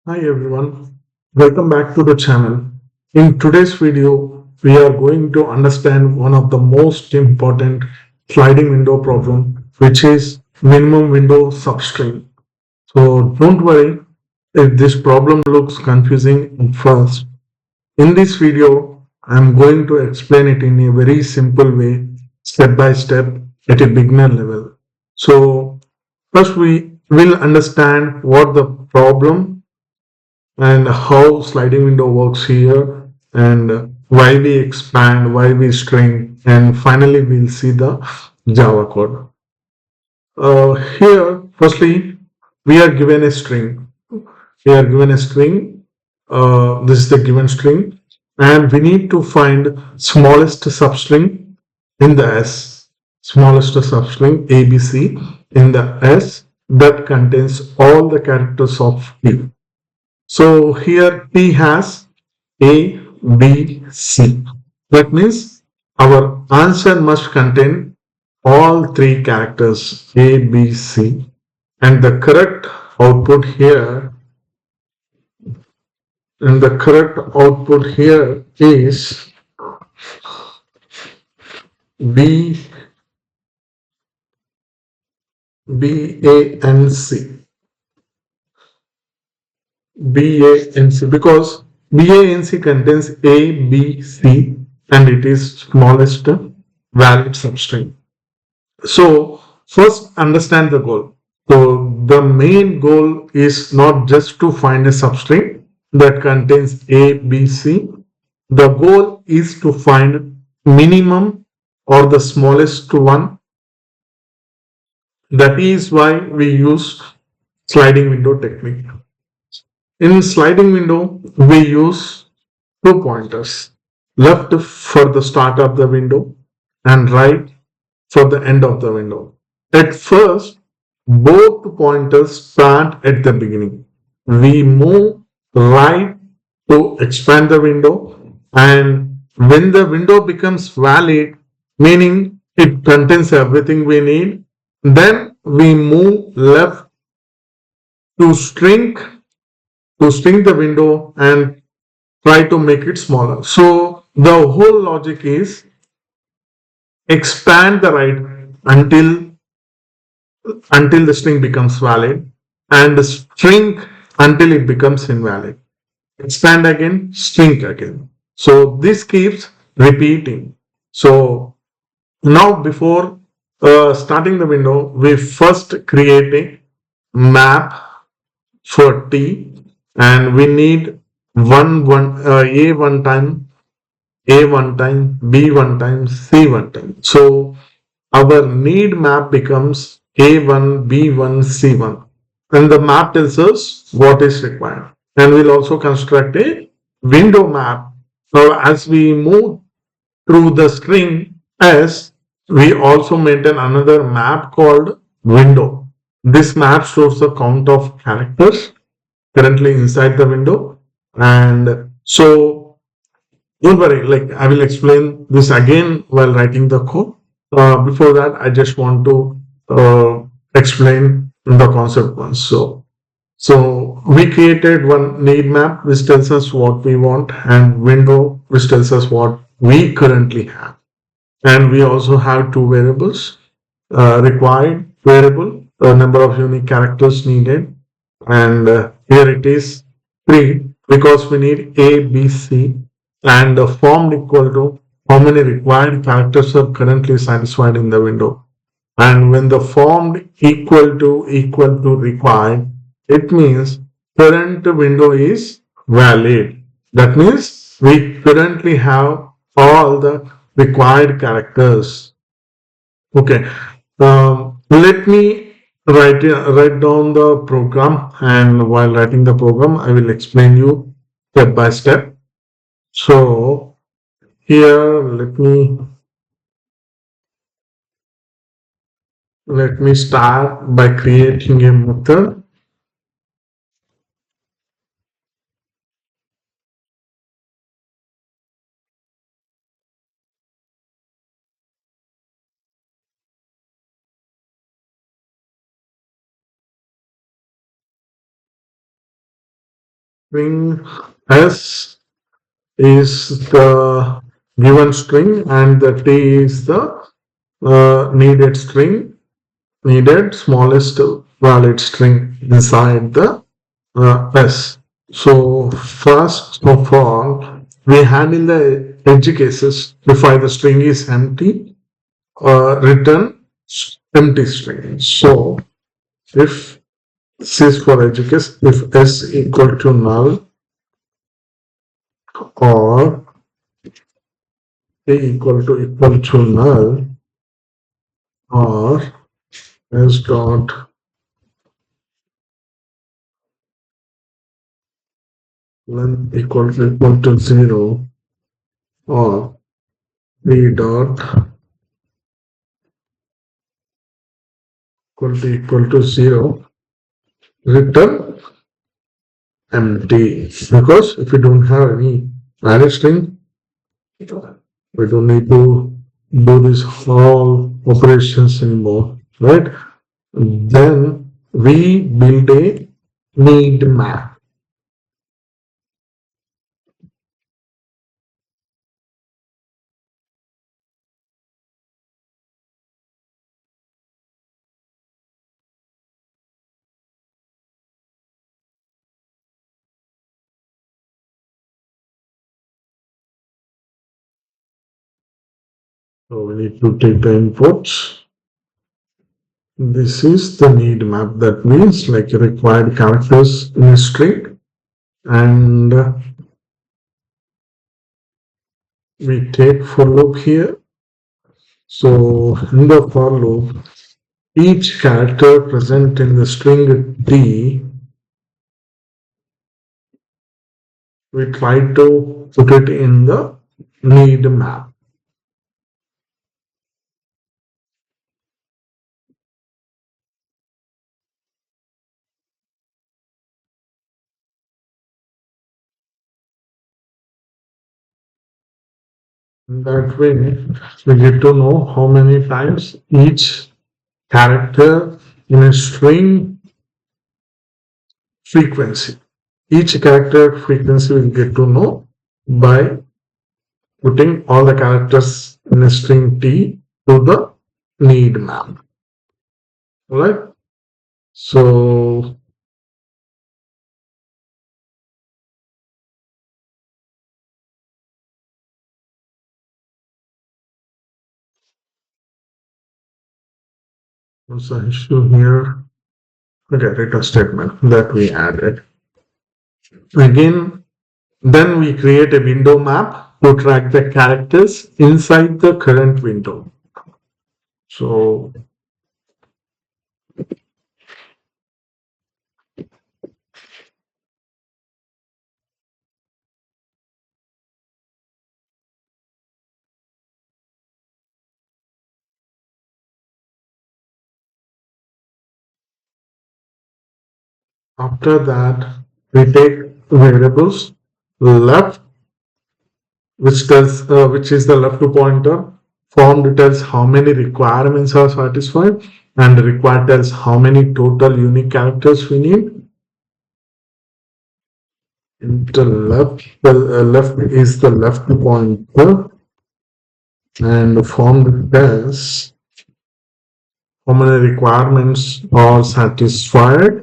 Hi everyone, welcome back to the channel. In today's video, we are going to understand one of the most important sliding window problem, which is minimum window substring. So don't worry if this problem looks confusing at first. In this video, I'm going to explain it in a very simple way, step by step at a beginner level. So first we will understand what the problem and how sliding window works here and why we expand, why we string, and finally we'll see the Java code. Here, firstly, we are given a string. We are given a string. This is the given string, and we need to find smallest substring in the S. Smallest substring ABC in the S that contains all the characters of P. So here P has A, B, C. That means our answer must contain all three characters A, B, C. And the correct output here, and the correct output here is B, B, A, and C. B, A, and C because B, A, and C contains A, B, C, and it is smallest valid substring. So first understand the goal. So the main goal is not just to find a substring that contains A, B, C. The goal is to find minimum or the smallest one. That is why we use sliding window technique. In sliding window, we use two pointers. Left for the start of the window and right for the end of the window. At first, both pointers start at the beginning. We move right to expand the window, and when the window becomes valid, meaning it contains everything we need, then we move left to shrink the window and try to make it smaller. So the whole logic is expand the right until the string becomes valid and shrink until it becomes invalid. Expand again, shrink again. So this keeps repeating. So now before starting the window, we first create a map for T and we need A one time, A one time, B one time, C one time. So our need map becomes A1, B1, C1. And the map tells us what is required. And we'll also construct a window map. Now, as we move through the string S, we also maintain another map called window. This map shows the count of characters currently inside the window. And so don't worry, like I will explain this again while writing the code. Before that, I just want to explain the concept once. So we created one need map which tells us what we want and window which tells us what we currently have. And we also have two variables, required variable, the number of unique characters needed. And here it is 3 because we need A, B, C and formed equal to how many required characters are currently satisfied in the window. And when the formed equal to required, it means current window is valid. That means we currently have all the required characters. Okay. Let me write down the program, and while writing the program, I will explain you step by step. So here, let me start by creating a method. String S is the given string and the T is the needed string, needed smallest valid string inside the S. So first of all, we handle the edge cases. If the string is empty, return empty string. So if this is for edge case, if S equal to null or A equal to null or S dot length equal to 0 or B dot equal to 0, return empty. Because if you don't have any valid string, we don't need to do this whole operations anymore, right? Then we build a need map. So we need to take the inputs. This is the need map. That means like required characters in a string, and we take for loop here. So in the for loop, each character present in the string D, we try to put it in the need map. That way, we get to know how many times each character in a string frequency. Each character frequency we get to know by putting all the characters in a string T to the need map. Alright? So what's the issue here? Okay, return statement that we added. Again, then we create a window map to track the characters inside the current window. So after that, we take variables left, which is the left pointer. Formed tells how many requirements are satisfied, and required tells how many total unique characters we need. The left is the left pointer, and formed tells how many requirements are satisfied.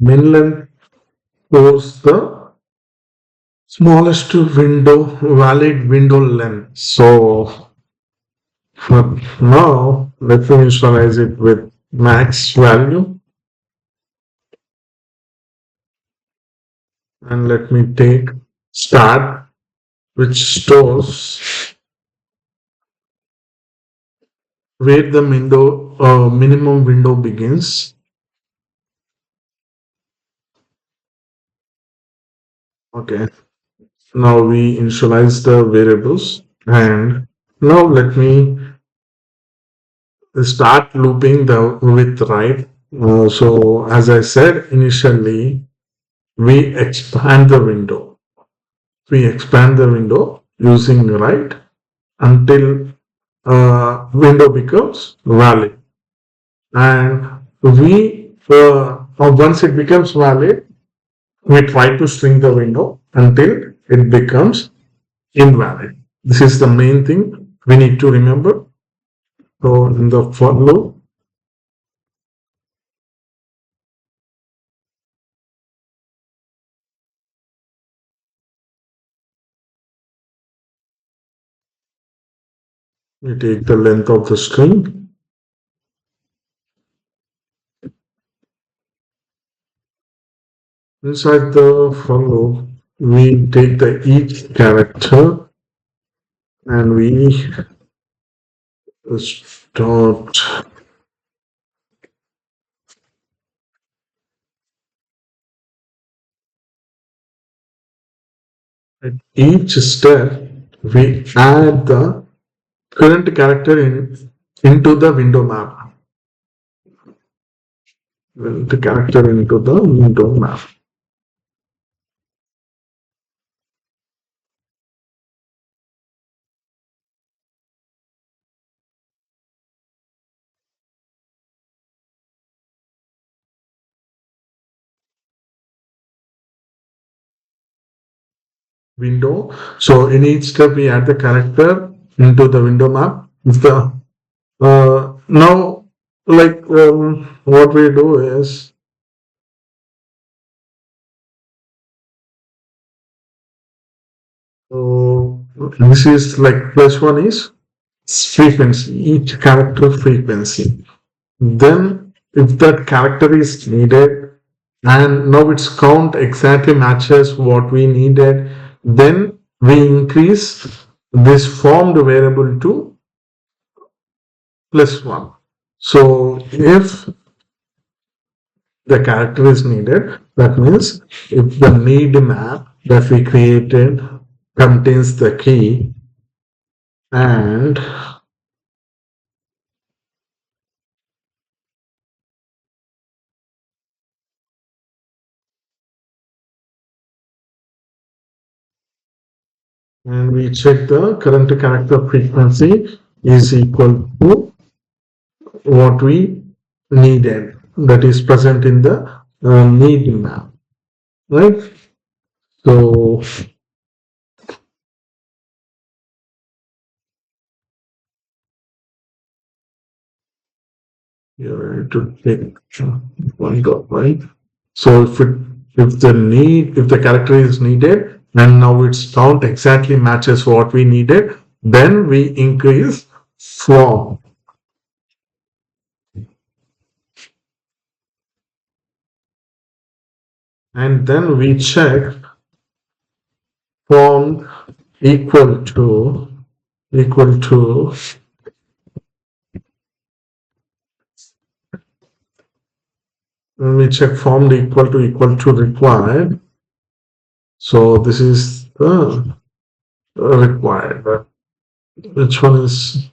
Min length stores the smallest valid window length. So for now, let me initialize it with max value, and let me take start, which stores where the minimum window begins. Okay, now we initialize the variables, and now let me start looping the width, right? So as I said initially, we expand the window. We expand the window using right until window becomes valid. And once it becomes valid, we try to string the window until it becomes invalid. This is the main thing we need to remember. So in the for loop, we take the length of the string. Inside the for loop, we take the each character and we start at each step. We add the current character into the window map. The character into the window map. Window. So in each step we add the character into the window map. The now what we do is this is like plus one is frequency, each character frequency. Then if that character is needed and now its count exactly matches what we needed, then we increase this formed variable to plus one. So if the character is needed, that means if the need map that we created contains the key and we check the current character frequency is equal to what we needed, that is present in the need map, right? So you have to take one dot, right? So if the character is needed and now its count exactly matches what we needed, then we increase from, and then we check from equal to equal to we check formed equal to required. So this is the required. Which one is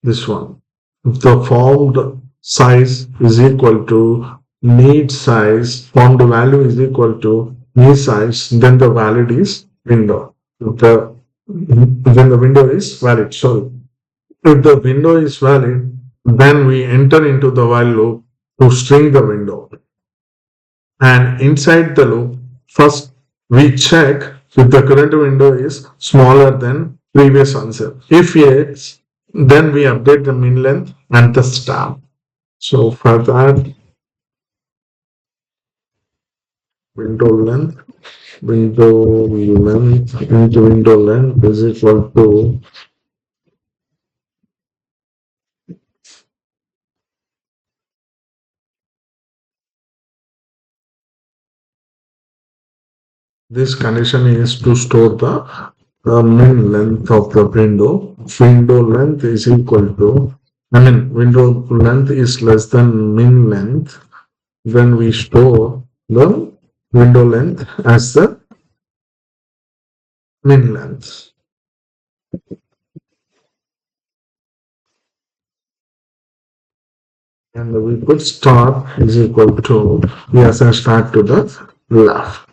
this one? If the formed size is equal to need size, formed value is equal to need size, then the valid is window. Then the window is valid. So if the window is valid, then we enter into the while loop to string the window. And inside the loop, first we check if the current window is smaller than previous answer. If yes, then we update the min length and the stamp. So for that, window length, into window length is equal to this condition is to store the min length of the window. Window length is equal to, window length is less than min length, then we store the window length as the min length. and we put star is equal to, we assign star to the left.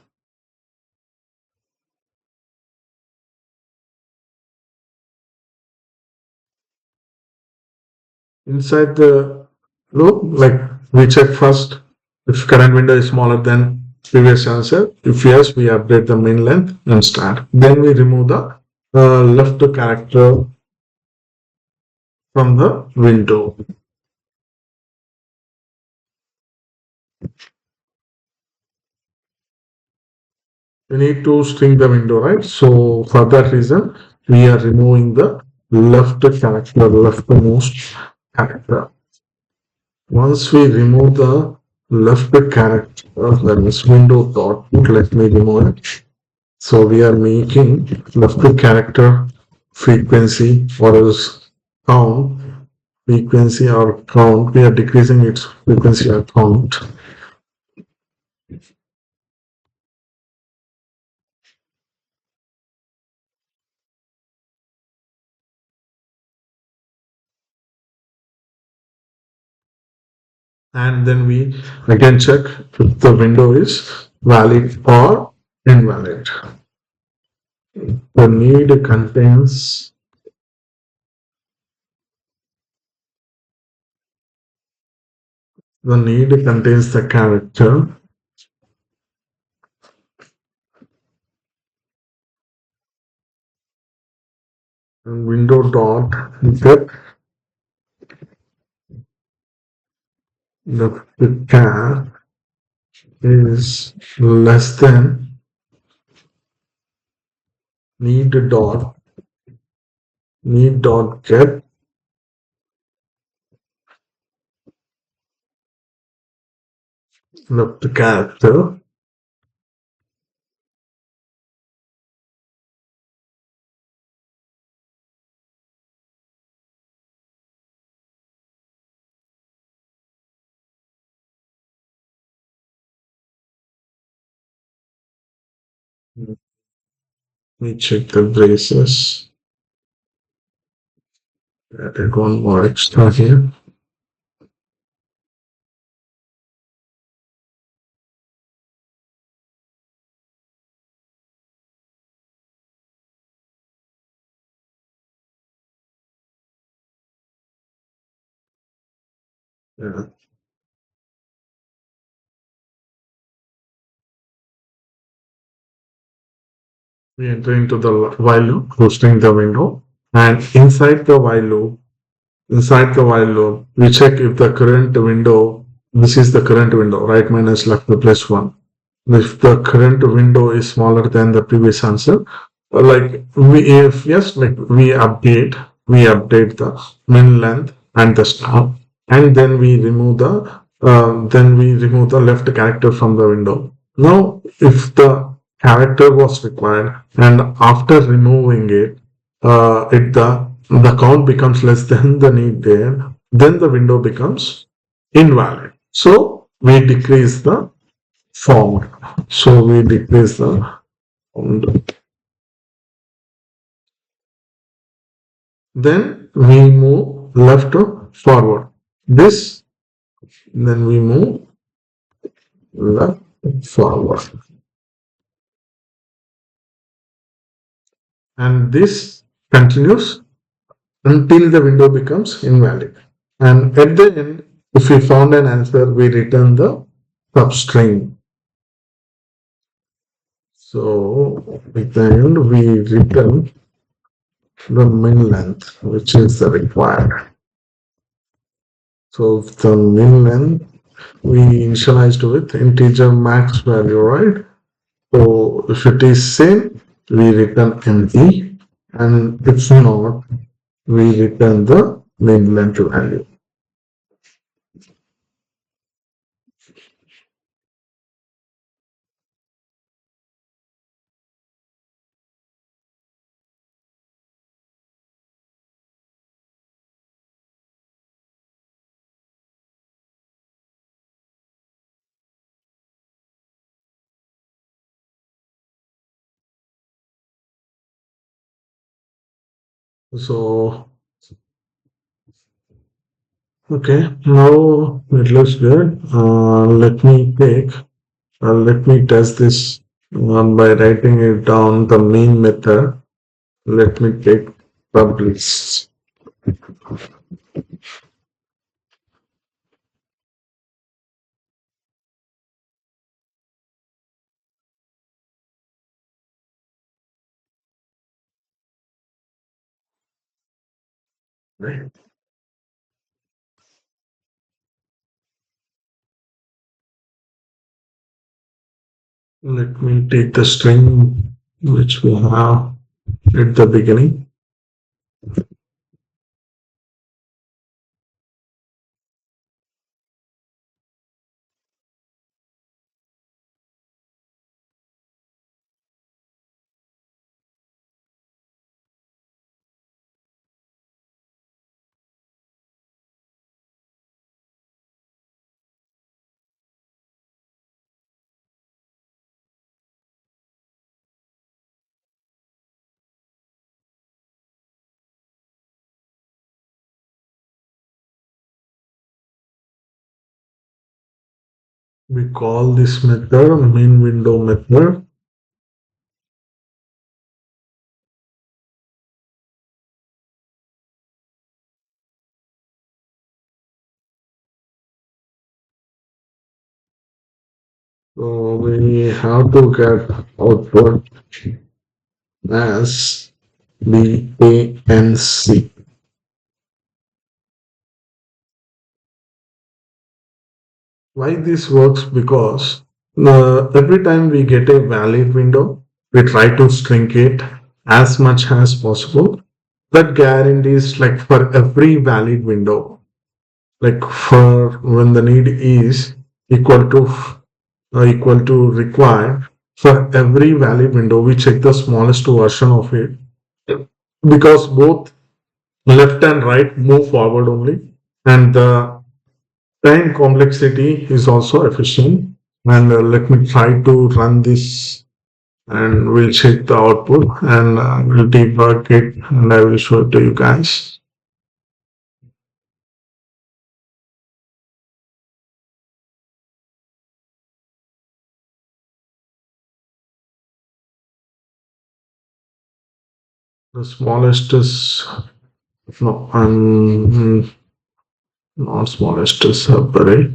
Inside the loop, like we check first if current window is smaller than previous answer. If yes, we update the main length and start. Then we remove the left character from the window. We need to string the window, right? So for that reason, we are removing the left character, leftmost character. Once we remove the left character, that is window dot, let me remove it. So we are making left character frequency or else count, frequency or count. We are decreasing its frequency or count. And then we again check if the window is valid or invalid. The need contains the character and window dot get the char is less than need dot get the character let me check the braces. Added one more extra here. Yeah. We enter into the while loop, closing the window, and inside the while loop, we check if the current window, this is the current window, right minus left plus one. If the current window is smaller than the previous answer, like if yes, like we update the min length and the star, and then we remove the left character from the window. Now, if the character was required, and after removing it, the count becomes less than the need there, then the window becomes invalid. So we decrease the forward. So we decrease the font. Then we move left to forward. This, then we move left forward. And this continues until the window becomes invalid. And at the end, if we found an answer, we return the substring. So at the end, we return the min length, which is the required. So the min length we initialized with integer max value, right? So if it is same, we return empty, and if not, we return the min length value. So Okay, now it looks good. Let me test this by writing it down the main method. Let me take publish. Right. Let me take the string which we have at the beginning. We call this method main window method. So we have to get output as BANC. Why this works? Because every time we get a valid window, we try to shrink it as much as possible. That guarantees like for every valid window, like for when the need is equal to equal to required, for every valid window we check the smallest version of it, because both left and right move forward only, and the time complexity is also efficient. And let me try to run this, and we'll check the output, and we'll debug it, and I will show it to you guys. The smallest is no, not smallest is separate.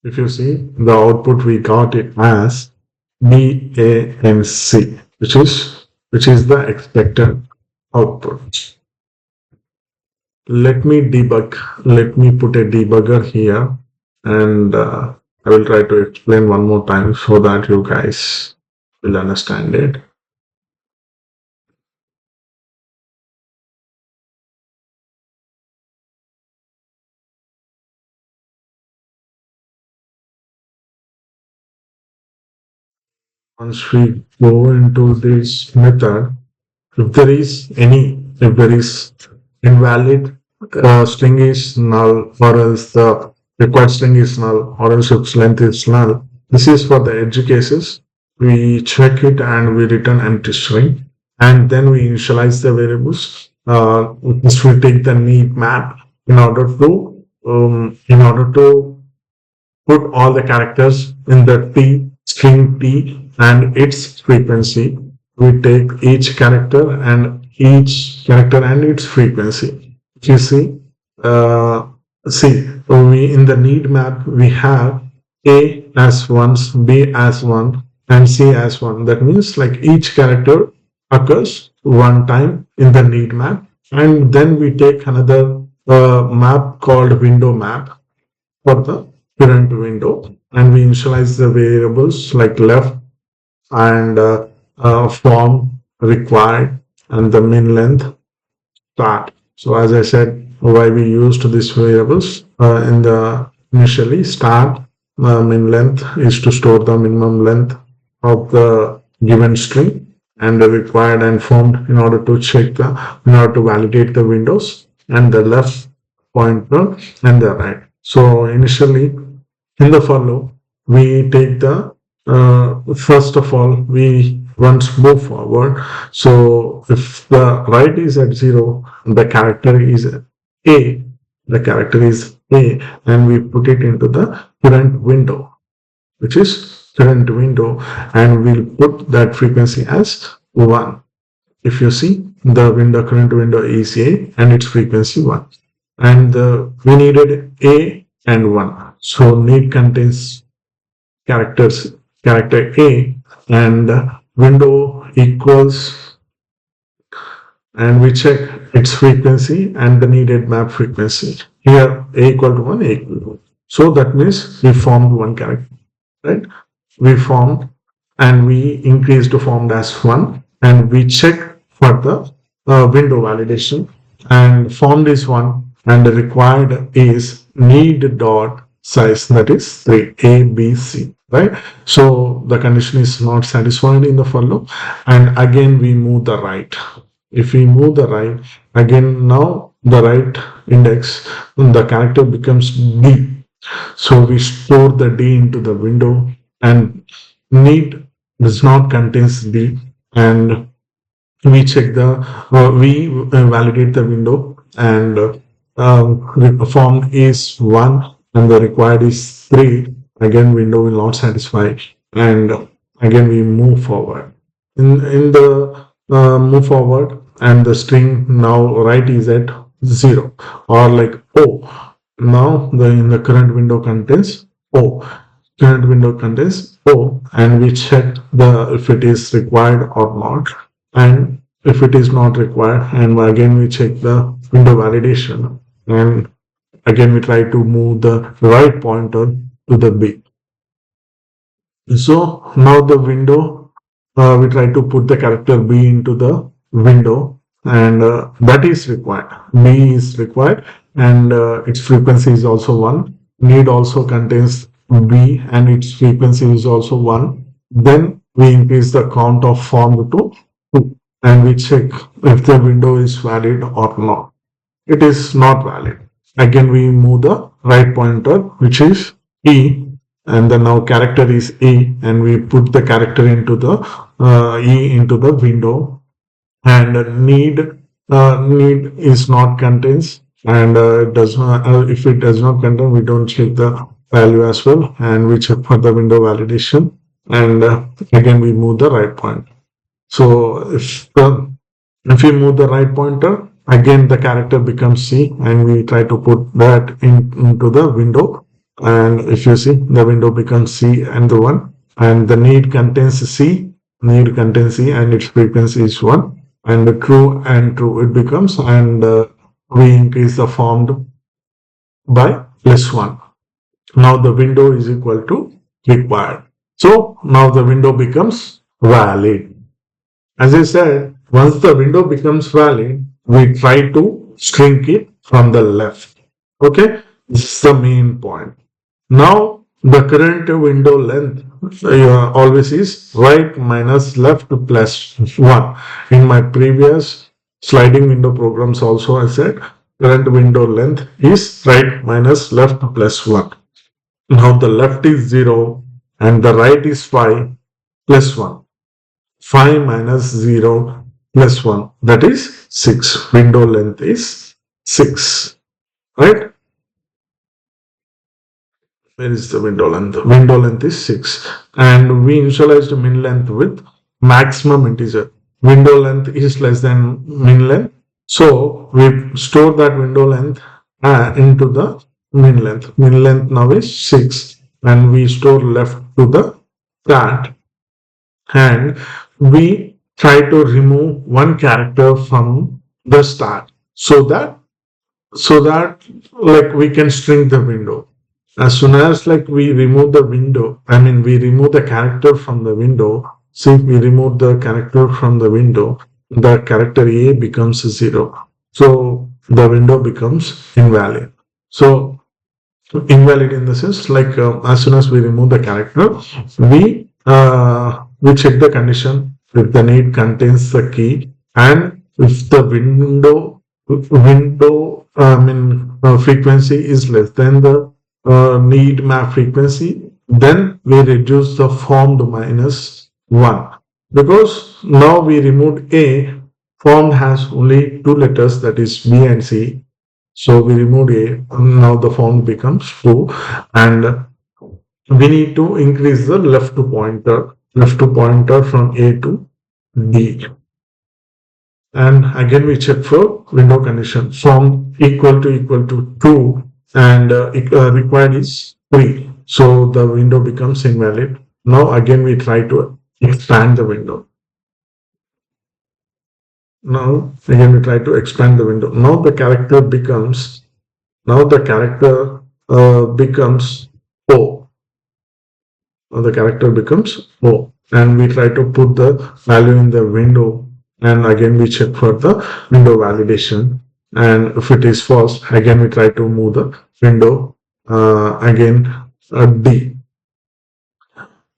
If you see the output, we got it as BANC, which is the expected output. Let me debug. Let me put a debugger here, and I will try to explain one more time so that you guys will understand it. Once we go into this method, if there is invalid string is null, or else the required string is null, or else its length is null. This is for the edge cases. We check it and we return empty string, and then we initialize the variables. This will take the need map in order to put all the characters in the T string T and its frequency. We take each character and its frequency. If you uh, see, we in the need map we have A as once, B as one, and C as one. That means like each character occurs one time in the need map, and then we take another map called window map for the current window, and we initialize the variables like left and form required and the min length start. So as I said, why we used these variables in the initially start, min length is to store the minimum length of the given string, and the required and formed in order to validate the windows, and the left pointer and the right. So initially in the for loop, we take the first of all we once move forward. So if the right is at 0, the character is A, the character is A, and we put it into the current window, which is current window, and we'll put that frequency as 1. If you see, the current window is A and its frequency 1. And we needed A and 1. So need contains character A, and window equals, and we check its frequency and the needed map frequency. Here A equal to 1, A equal to 1. So that means we formed one character, right? We formed and we increased to formed as 1, and we check for the window validation, and formed is 1 and the required is need dot size, that is 3, A, B, C, right? So the condition is not satisfied in the for loop, and again we move the right. If we move the right, again now the right index, the character becomes D. So we store the D into the window, and need does not contains D, and we check the we validate the window, and formed is 1 and the required is 3. Again window will not satisfy, and again we move forward. In the move forward, and the string now right is at 0 or like O. Now in the current window contains O. Current window contains O, and we check the if it is required or not, and if it is not required, and again we check the window validation, and again we try to move the right pointer to the B. So now the window, we try to put the character B into the window, and that is required. B is required, and its frequency is also 1. Need also contains B and its frequency is also 1. Then we increase the count of formed to 2, and we check if the window is valid or not. It is not valid. Again we move the right pointer, which is E, and then now character is E, and we put the character into the E into the window, and need is not contains, and does not, if it does not contain, we don't check the value as well, and we check for the window validation, and again we move the right pointer. So if we move the right pointer, again the character becomes C, and we try to put that into the window, and if you see, the window becomes C and the 1, and the need contains C, and its frequency is 1, and the true and true it becomes, and we increase the formed by +1. Now the window is equal to required. So now the window becomes valid. As I said, once the window becomes valid, we try to shrink it from the left. Okay, this is the main point. Now the current window length always is right minus left plus 1. In my previous sliding window programs also I said current window length is right minus left plus 1. Now the left is 0 and the right is 5 plus 1. 5 minus 0 plus 1, that is 6. Window length is 6, right? Where is the window length? Window length is 6, and we initialized min length with maximum integer. Window length is less than min length, so we store that window length into the min length. Min length now is 6, and we store left to the start, and we try to remove one character from the start, so that like we can shrink the window. As soon as like we remove the window, we remove the character from the window. See, we remove the character from the window, the character A becomes 0. So the window becomes invalid. So invalid in the sense like as soon as we remove the character, we check the condition if the need contains the key, and if the window frequency is less than the need map frequency, then we reduce the formed -1. Because now we removed A, formed has only two letters, that is B and C. So we removed A, now the form becomes true, and we need to increase the left to pointer from A to D. And again we check for window condition, form equal to 2, and required is 3. So the window becomes invalid. Now again we try to expand the window. Now again we try to expand the window. Now the character becomes O. Now the character becomes O. And we try to put the value in the window, and again we check for the window validation. And if it is false, again we try to move the window again D.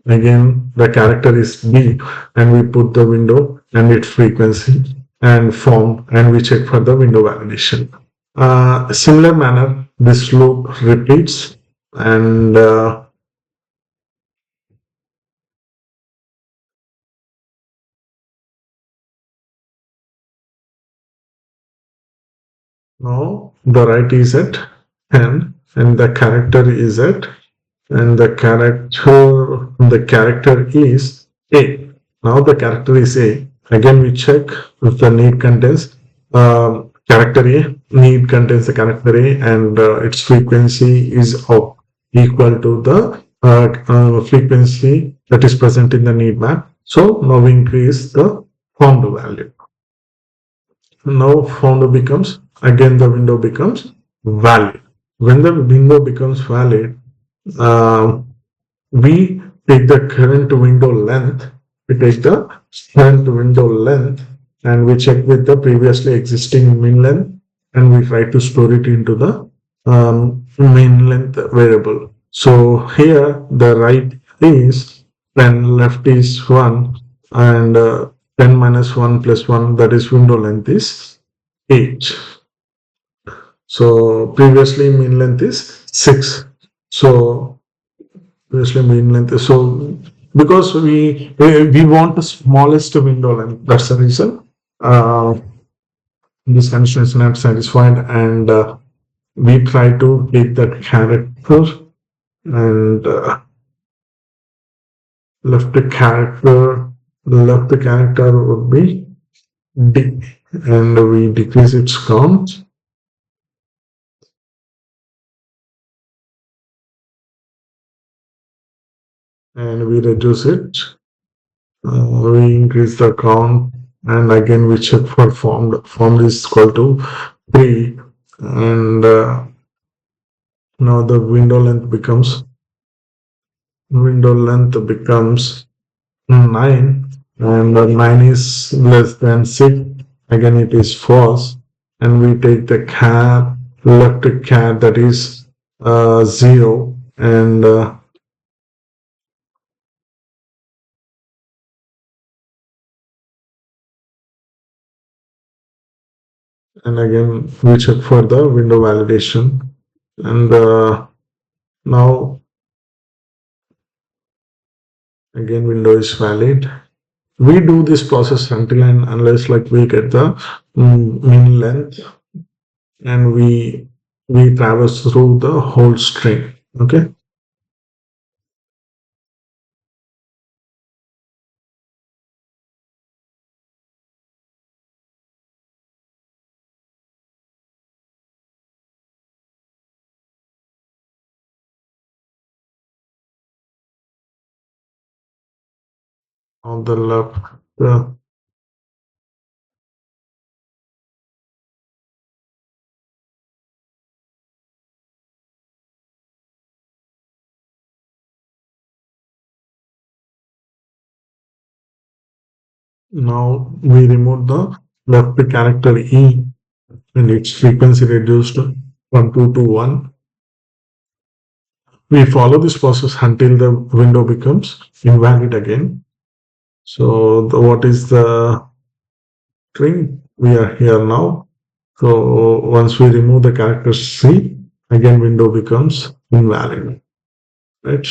Again the character is B, and we put the window and its frequency and form, and we check for the window validation. Similar manner, this loop repeats, and now the right is at 10, and the character is at, and the character is A. Now the character is A. Again we check if the need contains character A. Need contains the character A, and its frequency is equal to the frequency that is present in the need map. So now we increase the found value. Now found becomes, again the window becomes valid. When the window becomes valid, we take the current window length, and we check with the previously existing min length, and we try to store it into the min length variable. So here the right is 10, left is 1, and 10 minus 1 plus 1, that is window length, is 8. So previously min length is 6. So previously min length. So because we want the smallest window length, that's the reason this condition is not satisfied, and we try to take that character, and left character would be D, and we decrease its count. And we reduce it, we increase the count, and again we check for formed is equal to 3, and now the window length becomes 9, and 9 is less than 6. Again it is false, and we take the left char, that is 0, and again we check for the window validation, and now again window is valid. We do this process until and unless like we get the min length, and we traverse through the whole string. Okay. On the left, now we remove the left character E, and its frequency reduced from 2 to 1. We follow this process until the window becomes invalid again. So what is the string? We are here now. So once we remove the character C, again window becomes invalid. Right?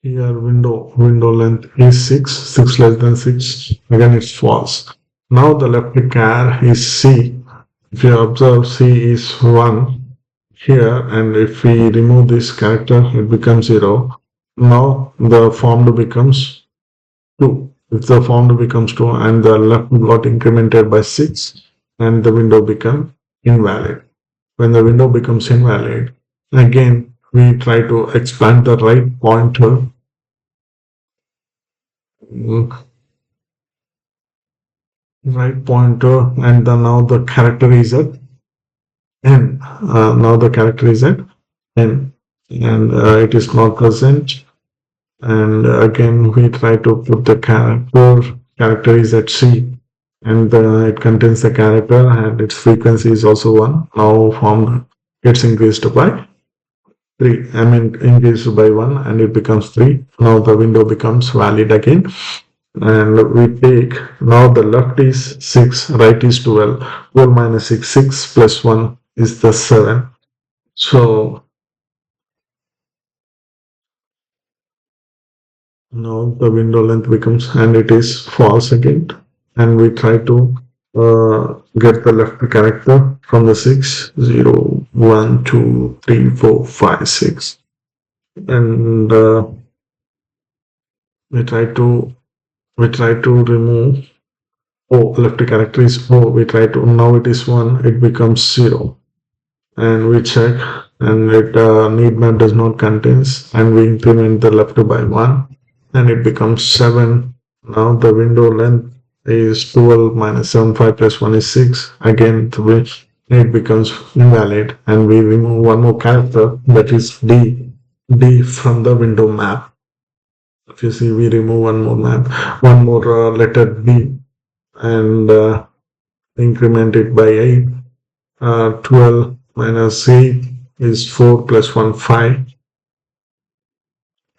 Here window length is 6 less than 6, again it's false. Now the left char is C. If you observe, C is 1 here, and if we remove this character it becomes 0. Now the formed becomes 2. If the formed becomes 2 and the left got incremented by 6, and the window become invalid. When the window becomes invalid, again we try to expand the right pointer. Right pointer, and now the character is at n. Now the character is at n, and it is not present. And again we try to put the character is at C, and it contains the character, and its frequency is also 1. Now form gets increased by 3. I mean increased by 1, and it becomes 3. Now the window becomes valid again. And we take, now the left is 6, right is 12. 12 minus 6, 6 plus 1 is the 7. So now the window length becomes, and it is false again. And we try to get the left character from the 6, 0, 1, 2, 3, 4, 5, 6. And we try to remove left character is we try to, now it is 1, it becomes 0, and we check, and it need map does not contains, and we increment the left by 1, and it becomes 7. Now the window length is 12 minus 7, 5 plus 1 is 6. Again it becomes invalid, and we remove one more character, that is D from the window map. If you see, we remove one more letter B, and increment it by 8. 12 minus 8 is 4 plus 1, 5.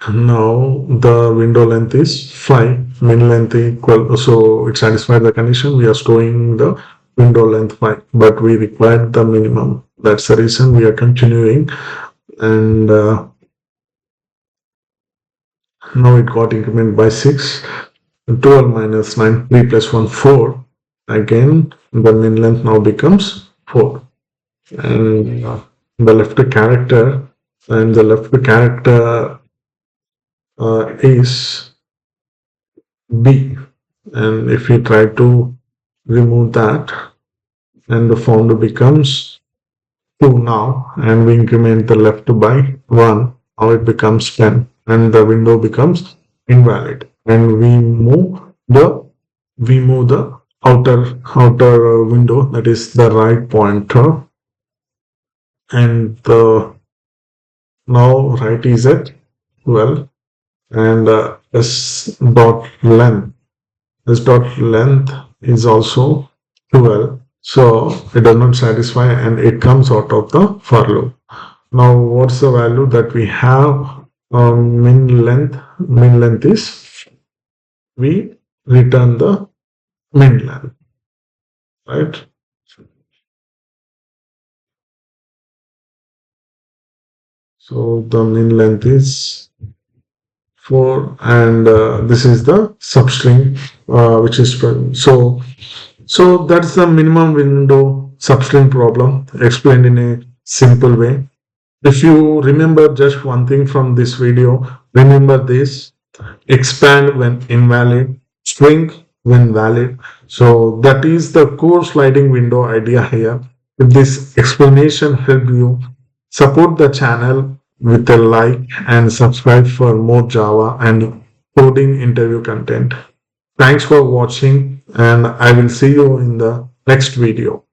Now the window length is 5, min length equal, so it satisfies the condition. We are storing the window length 5, but we require the minimum. That's the reason we are continuing, and now it got incremented by 6. 12 minus 9, 3 plus 1, 4. Again, the min length now becomes 4. And the left character, is B. And if we try to remove that, and the formed becomes 2 now, and we increment the left by 1, now it becomes 10. And the window becomes invalid, and we move the outer window, that is the right pointer, and the now right is at 12, and s dot length is also 12, so it does not satisfy, and it comes out of the for loop. Now what's the value that we have? Min length is, we return the min length, right? So the min length is 4, and this is the substring, which is 12. So that's the minimum window substring problem explained in a simple way. If you remember just one thing from this video, remember this: expand when invalid, shrink when valid. So that is the core sliding window idea here. If this explanation helped you, support the channel with a like and subscribe for more Java and coding interview content. Thanks for watching, and I will see you in the next video.